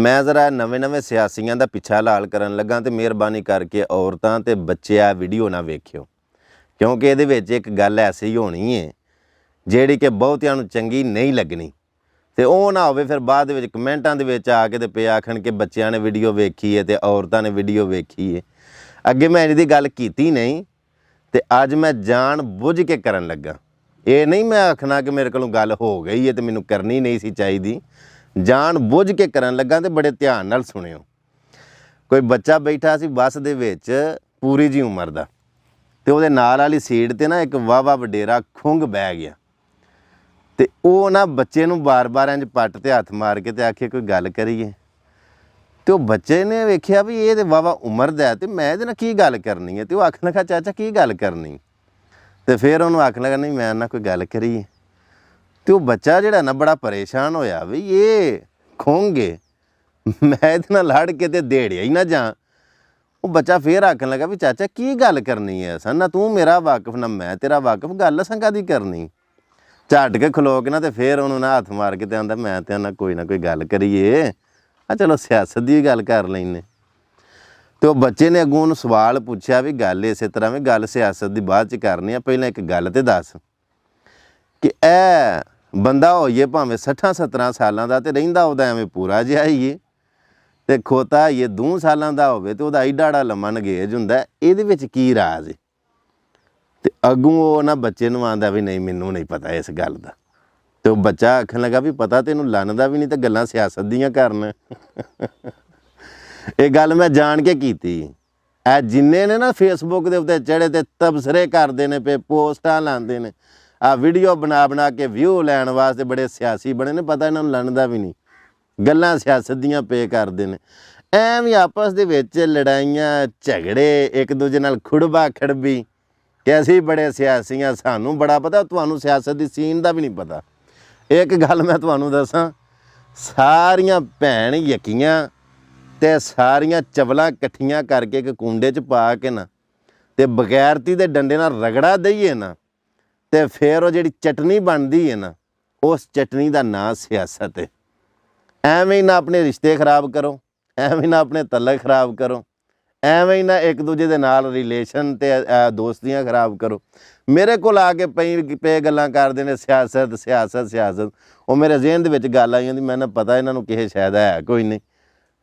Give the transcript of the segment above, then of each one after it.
मैं ज़रा नवे नवे सियासियां दा पिछा लाल करन लगा तो मेहरबानी करके औरतां ते बच्चे आ वीडियो ना वेखियो, क्योंकि ये एक गल ऐसी होनी है जिहड़ी कि बहुतियां नूं चंगी नहीं लगनी। तो वह ना होवे फिर बाद विच कमेंटां दे विच आके ते पे आखण कि बच्चियां ने वीडियो वेखी है तो औरतां ने वीडियो वेखी है। अगे मैं इहदी गल कीती नहीं तो अज मैं जान बुझ के करन लगा। ये नहीं मैं आखना कि मेरे कोलों गल हो गई है तो मैनूं करनी नहीं सी चाहीदी, जान बुझ के करन लगा। तो बड़े ध्यान नाल सुनियो। कोई बच्चा बैठा सी बस दे विच पूरी जी उम्र दा, तो उहदे नाल वाली सीट ते ना एक वाहवा वडेरा खुंग बह गया। तो वह ना बच्चे नूं बार बार इंज पट ते हत्थ मार के ते आखे कोई गल करिए। तो बच्चे ने वेख्या भी ये तो वाहवा उम्र दा है तो मैं इहदे नाल की गल करनी है। तो वह आखन लगा चाचा की गल करनी। तो फिर उन्होंने आखन लगा नहीं मैं ना कोई गल करिए। तो बच्चा जिहड़ा ना बड़ा परेशान होया भी ये खुंगे मैं इहदे नाल लड़ के ते देड़िया ही ना जा। वो बच्चा फिर आखन लगा भी चाचा की गल करनी है, असां ना तू मेरा वाकफ ना मैं तेरा वाकफ, गल असां काहदी करनी। झट के खलो के ना तो फिर उन्होंने हत्थ मार के ते आंदा मैं ते ना कोई गल करिए, आ चलो सियासत की गल कर लैने। तो बच्चे ने अगों उन्होंने सवाल पूछा भी गल इस तरह में गल सियासत की बाद च करनी है, पहले एक गल तो दस कि ए बंदा होइए भावें 60-70 सालों का तो रहिंदा उहदा एवें पूरा जिहा ही है, तो खोता ये 2 सालों का होवे तो उहदा एडा एडा लम्मा नगेज हुंदा, इहदे विच की राज है। तो अगों वो ना बच्चे नूं आंदा भी नहीं मैनूं नहीं पता इस गल दा। तो बच्चा आखन लगा भी पता तैनूं लन्नदा भी नहीं तो गल्लां सियासत दीयां करन। ये गल मैं जान के कीती। ए जिन्ने ने ना फेसबुक के उत्ते चढ़े ते तबसरे करते हैं पे पोस्टां लाते हैं, आ वीडियो बना के व्यू लैण वास्ते बड़े सियासी बने ने, पता इन्होंने लड़दा भी नहीं, गल्लां सियासत दीयां पे करते हैं। एवं आपस दे विच लड़ाइयां झगड़े एक दूजे नाल खुड़बा खड़बी कि असीं बड़े सियासी हाँ सानूं बड़ा पता, तुहानूं सियासत दी सीन दा भी नहीं पता। एक गल मैं तुहानूं दसां, सारियां भैण यकीयां ते सारियां चवलां कट्ठियां करके एक कुंडे च पा के ना ते बगैरती दे डंडे नाल रगड़ा दईए ना तो फिर वो जिहड़ी चटनी बनती है ना उस चटनी का नाम सियासत है। एवें ही ना अपने रिश्ते खराब करो, एवें ना अपने तलक खराब करो, एवें ही ना एक दूजे दे नाल रिलेशन ते दोस्तियां खराब करो। मेरे को आके पे गल्लां करदे ने सियासत सियासत सियासत, वो मेरे ज़हन दे विच गल आई जांदी मैनूं पता इन्हां नूं किसे शायद है कोई नहीं,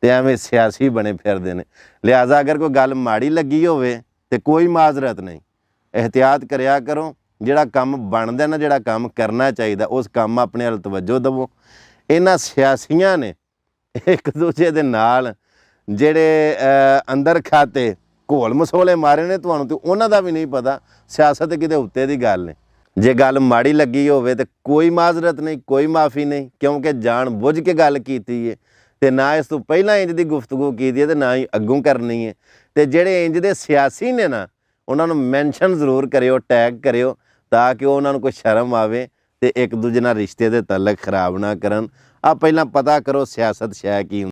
तो एवें सियासी बने फिरदे ने। लिहाजा अगर कोई गल माड़ी लगी होवे तो कोई माजरत नहीं, एहतियात करिया करो। जिहड़ा काम बनदा ना, जिहड़ा काम करना चाहिए उस काम अपने हल तवज्जो दवो। इन्हां सियासियां ने एक दूजे दे नाल जिहड़े अंदर खाते घोल मसोले मारे ने, तुहानूं तो उन्हां दा भी नहीं पता। सियासत किते उत्ते दी गल ने, जे गल माड़ी लगी होवे तो कोई माजरत नहीं, कोई माफ़ी नहीं, क्योंकि जान बुझ के गल कीती है तो ना इस तो पहला इंज की गुफ्तगू की है तो ना ही अगों करनी है। तो जिहड़े इंज दे सियासी ने ना उन्होंने मैंशन जरूर करियो, टैग करियो, ताकि उन्होंने कोई शर्म आवे तो एक दूजे नाल रिश्ते दे तलक खराब ना करन। आ पहला पता करो सियासत शै की।